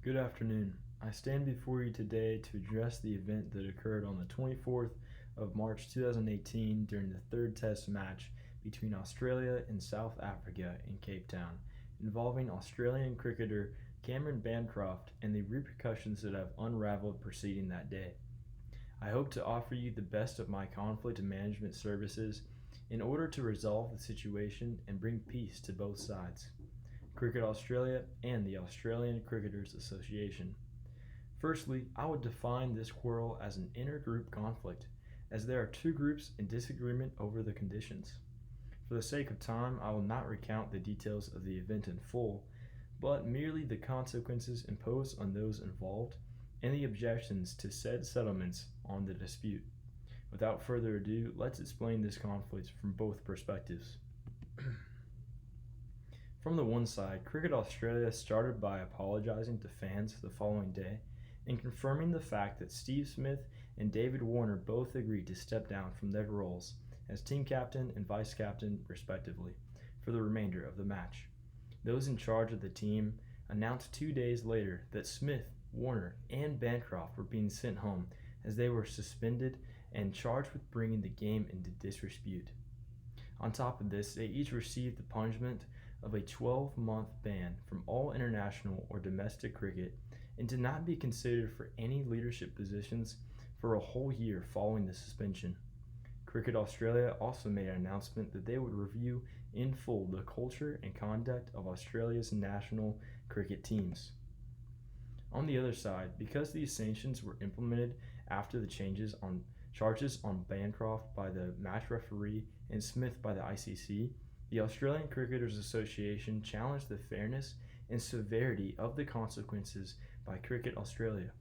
Good afternoon. I stand before you today to address the event that occurred on the 24th of March 2018 during the third test match between Australia and South Africa in Cape Town, involving Australian cricketer Cameron Bancroft and the repercussions that have unraveled preceding that day. I hope to offer you the best of my conflict management services in order to resolve the situation and bring peace to both sides. Cricket Australia and the Australian Cricketers Association. Firstly, I would define this quarrel as an intergroup conflict, as there are two groups in disagreement over the conditions. For the sake of time, I will not recount the details of the event in full, but merely the consequences imposed on those involved and the objections to said settlements on the dispute. Without further ado, let's explain this conflict from both perspectives. From the one side, Cricket Australia started by apologizing to fans the following day and confirming the fact that Steve Smith and David Warner both agreed to step down from their roles as team captain and vice captain, respectively, for the remainder of the match. Those in charge of the team announced 2 days later that Smith, Warner, and Bancroft were being sent home as they were suspended and charged with bringing the game into disrepute. On top of this, they each received the punishment of a 12-month ban from all international or domestic cricket and to not be considered for any leadership positions for a whole year following the suspension. Cricket Australia also made an announcement that they would review in full the culture and conduct of Australia's national cricket teams. On the other side, because these sanctions were implemented after the charges on Bancroft by the match referee and Smith by the ICC, the Australian Cricketers Association challenged the fairness and severity of the consequences by Cricket Australia.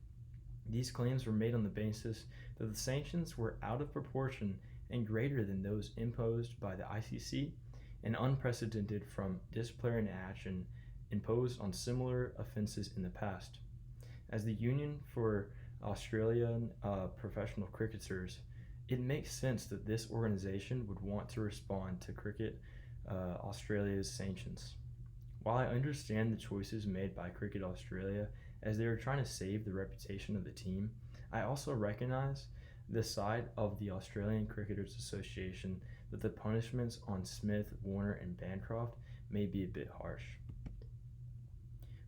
These claims were made on the basis that the sanctions were out of proportion and greater than those imposed by the ICC and unprecedented from disciplinary action imposed on similar offences in the past. As the Union for Australian Professional Cricketers, it makes sense that this organization would want to respond to Cricket Australia's sanctions. While I understand the choices made by Cricket Australia as they are trying to save the reputation of the team, I also recognize the side of the Australian Cricketers Association that the punishments on Smith, Warner, and Bancroft may be a bit harsh.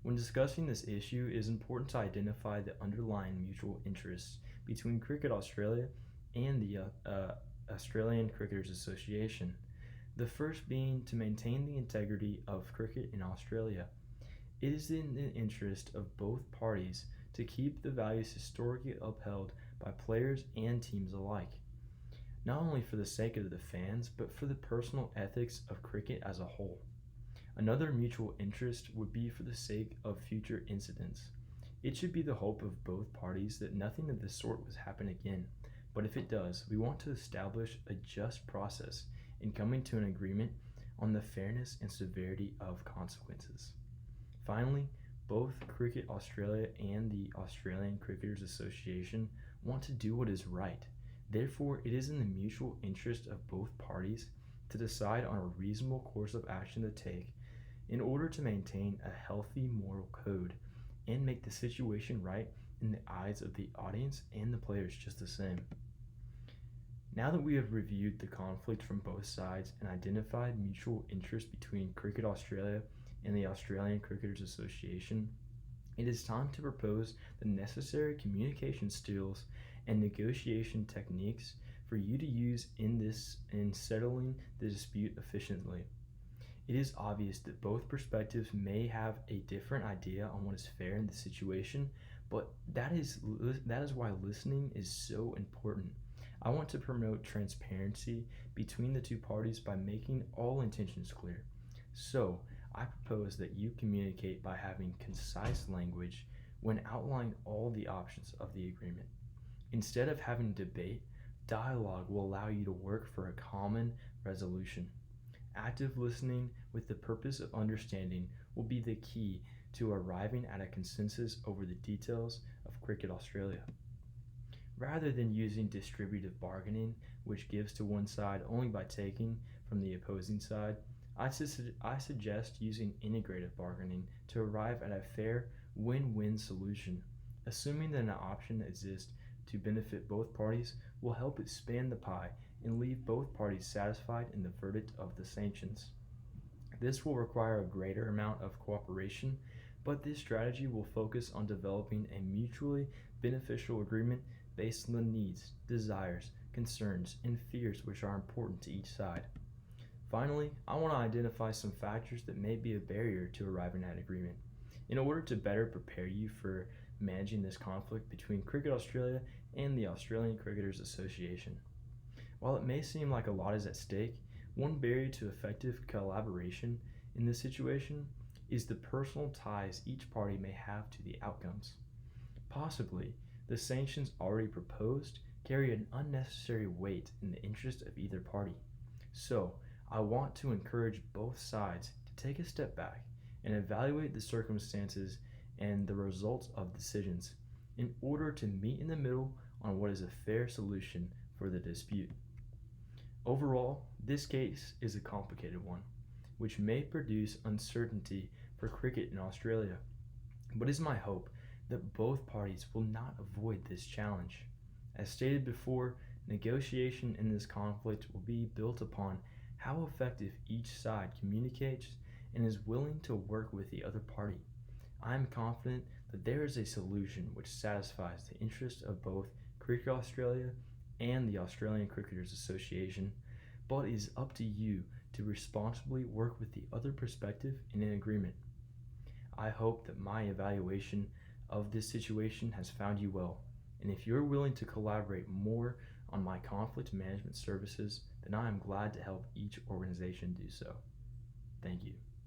When discussing this issue, it is important to identify the underlying mutual interests between Cricket Australia and the Australian Cricketers Association. The first being to maintain the integrity of cricket in Australia. It is in the interest of both parties to keep the values historically upheld by players and teams alike, not only for the sake of the fans, but for the personal ethics of cricket as a whole. Another mutual interest would be for the sake of future incidents. It should be the hope of both parties that nothing of this sort would happen again, but if it does, we want to establish a just process in coming to an agreement on the fairness and severity of consequences. Finally, both Cricket Australia and the Australian Cricketers Association want to do what is right. Therefore, it is in the mutual interest of both parties to decide on a reasonable course of action to take in order to maintain a healthy moral code and make the situation right in the eyes of the audience and the players just the same. Now that we have reviewed the conflict from both sides and identified mutual interest between Cricket Australia and the Australian Cricketers Association, it is time to propose the necessary communication skills and negotiation techniques for you to use in settling the dispute efficiently. It is obvious that both perspectives may have a different idea on what is fair in the situation, but that is why listening is so important. I want to promote transparency between the two parties by making all intentions clear. So, I propose that you communicate by having concise language when outlining all the options of the agreement. Instead of having debate, dialogue will allow you to work for a common resolution. Active listening with the purpose of understanding will be the key to arriving at a consensus over the details of Cricket Australia. Rather than using distributive bargaining, which gives to one side only by taking from the opposing side, I suggest using integrative bargaining to arrive at a fair win-win solution. Assuming that an option exists to benefit both parties will help expand the pie and leave both parties satisfied in the verdict of the sanctions. This will require a greater amount of cooperation, but this strategy will focus on developing a mutually beneficial agreement based on the needs, desires, concerns, and fears which are important to each side. Finally, I want to identify some factors that may be a barrier to arriving at agreement. In order to better prepare you for managing this conflict between Cricket Australia and the Australian Cricketers Association. While it may seem like a lot is at stake, one barrier to effective collaboration in this situation is the personal ties each party may have to the outcomes. Possibly, the sanctions already proposed carry an unnecessary weight in the interest of either party. So, I want to encourage both sides to take a step back and evaluate the circumstances and the results of decisions in order to meet in the middle on what is a fair solution for the dispute. Overall, this case is a complicated one, which may produce uncertainty for cricket in Australia, but it is my hope that both parties will not avoid this challenge. As stated before, negotiation in this conflict will be built upon how effective each side communicates and is willing to work with the other party. I am confident that there is a solution which satisfies the interests of both Cricket Australia and the Australian Cricketers Association, but it is up to you to responsibly work with the other perspective in an agreement. I hope that my evaluation of this situation has found you well, and if you're willing to collaborate more on my conflict management services, then I am glad to help each organization do so. Thank you.